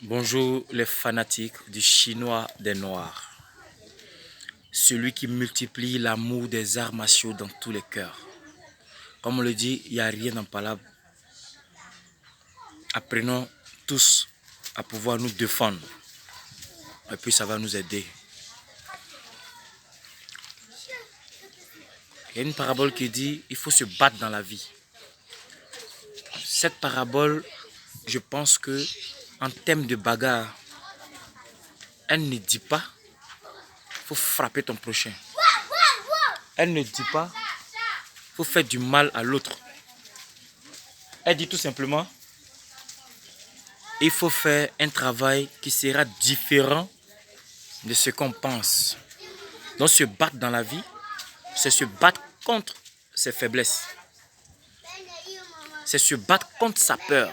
Bonjour les fanatiques du chinois des noirs. Celui qui multiplie l'amour des arts martiaux dans tous les cœurs. Comme on le dit, il n'y a rien d'empalable. Apprenons tous à pouvoir nous défendre. Et puis ça va nous aider. Il y a une parabole qui dit il faut se battre dans la vie. Cette parabole, je pense que en termes de bagarre, elle ne dit pas faut frapper ton prochain. Elle ne dit pas faut faire du mal à l'autre. Elle dit tout simplement il faut faire un travail qui sera différent de ce qu'on pense. Donc se battre dans la vie, c'est se battre contre ses faiblesses. C'est se battre contre sa peur.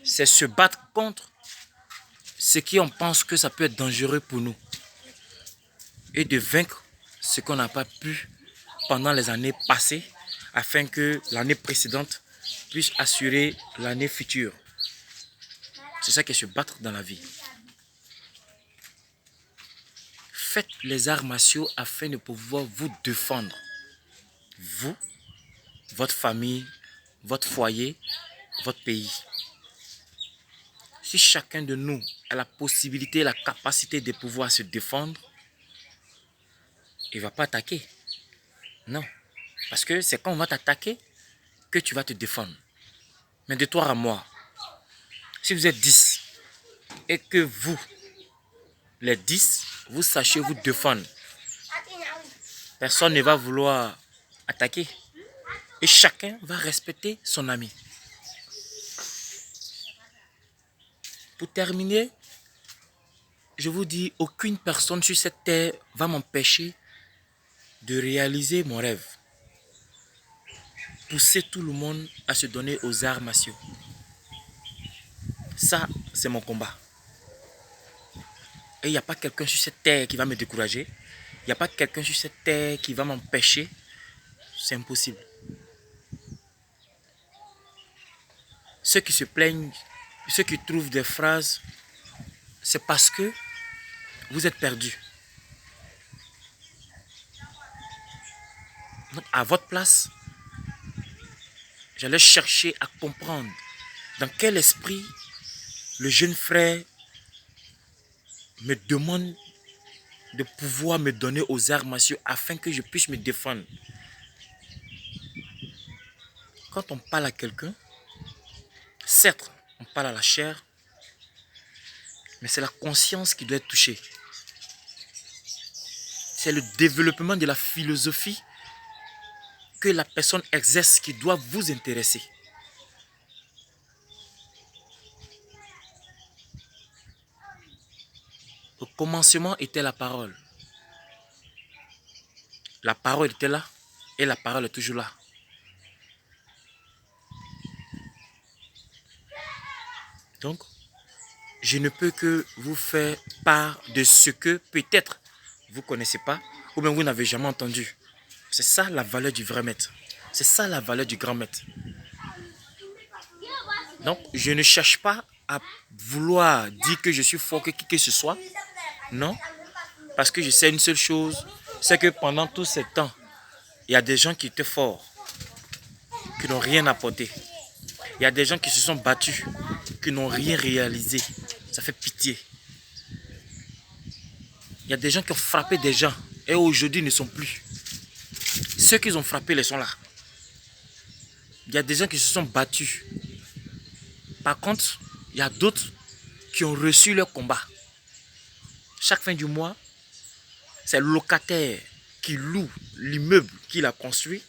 C'est se battre contre ce qu'on pense que ça peut être dangereux pour nous. Et de vaincre ce qu'on n'a pas pu pendant les années passées afin que l'année précédente puisse assurer l'année future. C'est ça qui est se battre dans la vie. Faites les arts martiaux afin de pouvoir vous défendre. Vous, votre famille, votre foyer, votre pays. Si chacun de nous a la possibilité, la capacité de pouvoir se défendre, il ne va pas attaquer. Non. Parce que c'est quand on va t'attaquer que tu vas te défendre. Mais de toi à moi, si vous êtes 10 et que vous, les 10, vous sachez vous défendre, personne ne va vouloir attaquer. Et chacun va respecter son ami. Pour terminer, je vous dis, aucune personne sur cette terre va m'empêcher de réaliser mon rêve. Pousser tout le monde à se donner aux arts martiaux. Ça, c'est mon combat. Et il n'y a pas quelqu'un sur cette terre qui va me décourager. Il n'y a pas quelqu'un sur cette terre qui va m'empêcher. C'est impossible. Ceux qui se plaignent, ceux qui trouvent des phrases, c'est parce que vous êtes perdus. Donc, à votre place, j'allais chercher à comprendre dans quel esprit le jeune frère me demande de pouvoir me donner aux arts martiaux afin que je puisse me défendre. Quand on parle à quelqu'un, certes, on parle à la chair, mais c'est la conscience qui doit être touchée. C'est le développement de la philosophie que la personne exerce qui doit vous intéresser. Au commencement était la parole. La parole était là et la parole est toujours là. Donc, je ne peux que vous faire part de ce que peut-être vous ne connaissez pas ou bien vous n'avez jamais entendu. C'est ça la valeur du vrai maître. C'est ça la valeur du grand maître. Donc, je ne cherche pas à vouloir dire que je suis fort que qui que ce soit. Non. Parce que je sais une seule chose, c'est que pendant tout ce temps, il y a des gens qui étaient forts, qui n'ont rien apporté. Il y a des gens qui se sont battus, qui n'ont rien réalisé. Ça fait pitié. Il y a des gens qui ont frappé des gens et aujourd'hui ne sont plus. Ceux qui ont frappé, ils sont là. Il y a des gens qui se sont battus. Par contre, il y a d'autres qui ont reçu leur combat. Chaque fin du mois, c'est le locataire qui loue l'immeuble qu'il a construit.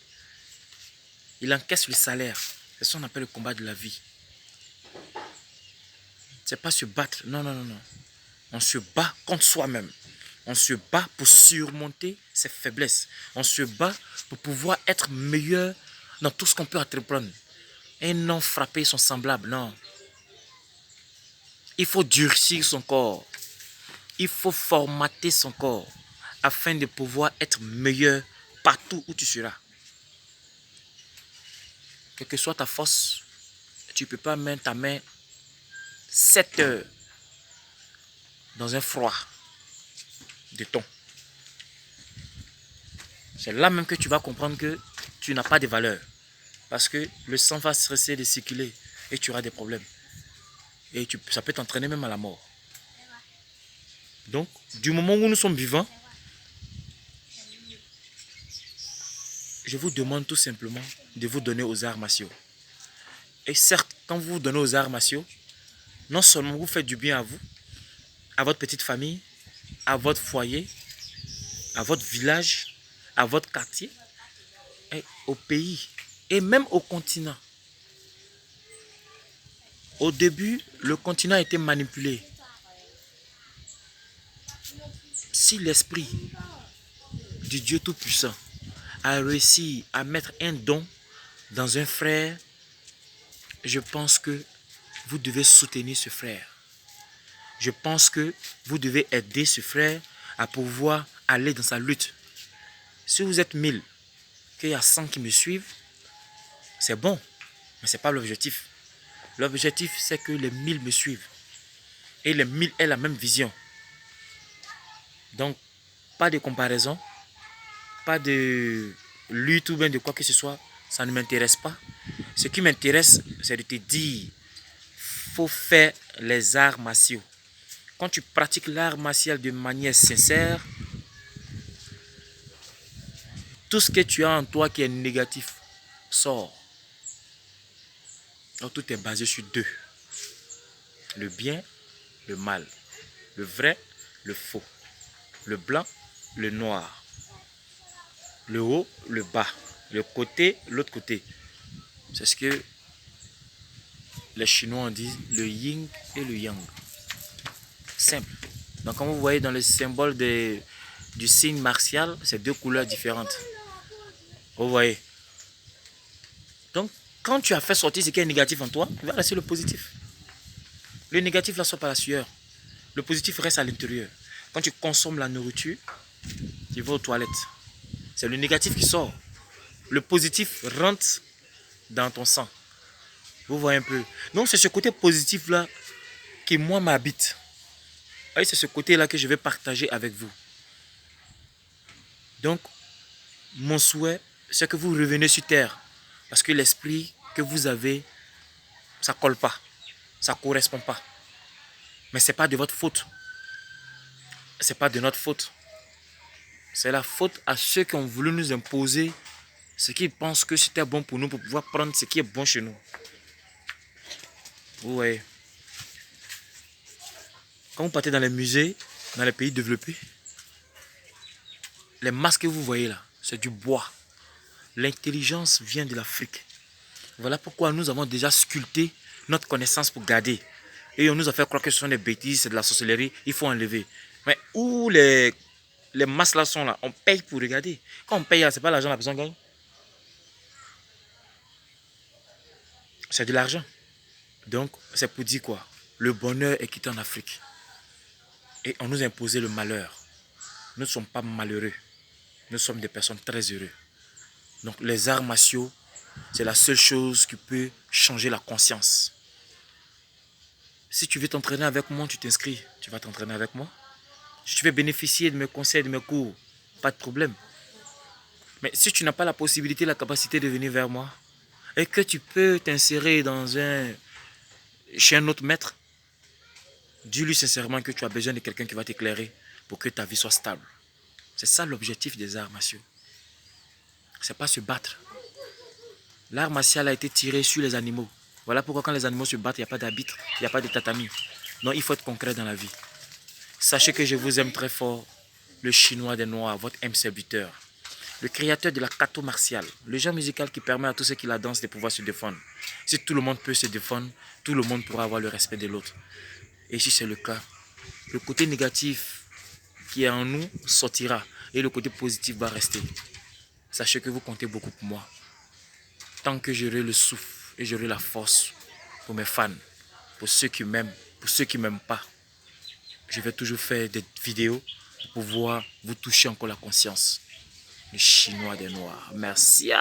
Il encaisse le salaire. C'est ce qu'on appelle le combat de la vie. C'est pas se battre. Non, non, non, non. On se bat contre soi-même. On se bat pour surmonter ses faiblesses. On se bat pour pouvoir être meilleur dans tout ce qu'on peut entreprendre. Et non frapper son semblable, non. Il faut durcir son corps. Il faut formater son corps afin de pouvoir être meilleur partout où tu seras. Quelle que soit ta force, tu ne peux pas mettre ta main 7 heures dans un froid de thon. C'est là même que tu vas comprendre que tu n'as pas de valeur. Parce que le sang va cesser de circuler et tu auras des problèmes. Et ça peut t'entraîner même à la mort. Donc, du moment où nous sommes vivants, je vous demande tout simplement de vous donner aux arts martiaux. Et certes, quand vous vous donnez aux arts martiaux, non seulement vous faites du bien à vous, à votre petite famille, à votre foyer, à votre village, à votre quartier, et au pays, et même au continent. Au début, le continent a été manipulé. Si l'esprit du Dieu Tout-Puissant a réussi à mettre un don dans un frère, je pense que vous devez soutenir ce frère. Je pense que vous devez aider ce frère à pouvoir aller dans sa lutte. Si vous êtes 1000, qu'il y a 100 qui me suivent, c'est bon, mais ce n'est pas l'objectif. L'objectif, c'est que les 1000 me suivent. Et les 1000 aient la même vision. Donc, pas de comparaison, pas de lutte ou bien de quoi que ce soit, ça ne m'intéresse pas. Ce qui m'intéresse, c'est de te dire, il faut faire les arts martiaux. Quand tu pratiques l'art martial de manière sincère, tout ce que tu as en toi qui est négatif sort. Donc tout est basé sur deux. Le bien, le mal. Le vrai, le faux. Le blanc, le noir. Le haut, le bas. Le côté, l'autre côté. C'est ce que les Chinois disent, le yin et le yang. Simple. Donc comme vous voyez dans le symbole du signe martial, c'est deux couleurs différentes. Vous voyez. Donc quand tu as fait sortir ce qui est négatif en toi, il va rester le positif. Le négatif là sort par la sueur. Le positif reste à l'intérieur. Quand tu consommes la nourriture, tu vas aux toilettes. C'est le négatif qui sort. Le positif rentre dans ton sang. Vous voyez un peu. Donc c'est ce côté positif là qui moi m'habite. Et c'est ce côté là que je vais partager avec vous. Donc mon souhait, c'est que vous revenez sur terre. Parce que l'esprit que vous avez, ça ne colle pas. Ça ne correspond pas. Mais ce n'est pas de votre faute. Ce n'est pas de notre faute. C'est la faute à ceux qui ont voulu nous imposer ce qu'ils pensent que c'était bon pour nous, pour pouvoir prendre ce qui est bon chez nous. Vous voyez. Quand vous partez dans les musées, dans les pays développés, les masques que vous voyez là, c'est du bois. L'intelligence vient de l'Afrique. Voilà pourquoi nous avons déjà sculpté notre connaissance pour garder. Et on nous a fait croire que ce sont des bêtises, c'est de la sorcellerie, il faut enlever. Mais où les masques là sont là, on paye pour regarder. Quand on paye, c'est pas l'argent que la personne gagne. C'est de l'argent. Donc, c'est pour dire quoi? Le bonheur est quitté en Afrique. Et on nous a imposé le malheur. Nous ne sommes pas malheureux. Nous sommes des personnes très heureuses. Donc, les arts martiaux, c'est la seule chose qui peut changer la conscience. Si tu veux t'entraîner avec moi, tu t'inscris. Tu vas t'entraîner avec moi. Si tu veux bénéficier de mes conseils, de mes cours, pas de problème. Mais si tu n'as pas la possibilité, la capacité de venir vers moi, et que tu peux t'insérer chez un autre maître, dis-lui sincèrement que tu as besoin de quelqu'un qui va t'éclairer pour que ta vie soit stable. C'est ça l'objectif des arts martiaux. C'est pas se battre. L'art martial a été tiré sur les animaux. Voilà pourquoi quand les animaux se battent, il n'y a pas d'arbitre, il n'y a pas de tatami. Non, il faut être concret dans la vie. Sachez que je vous aime très fort, le Chinois des Noirs, votre âme serviteur. Le créateur de la kato martiale, le genre musical qui permet à tous ceux qui la dansent de pouvoir se défendre. Si tout le monde peut se défendre, tout le monde pourra avoir le respect de l'autre. Et si c'est le cas, le côté négatif qui est en nous sortira et le côté positif va rester. Sachez que vous comptez beaucoup pour moi. Tant que j'aurai le souffle et j'aurai la force pour mes fans, pour ceux qui m'aiment, pour ceux qui ne m'aiment pas, je vais toujours faire des vidéos pour pouvoir vous toucher encore la conscience. Le Chinois des Noirs. Merci.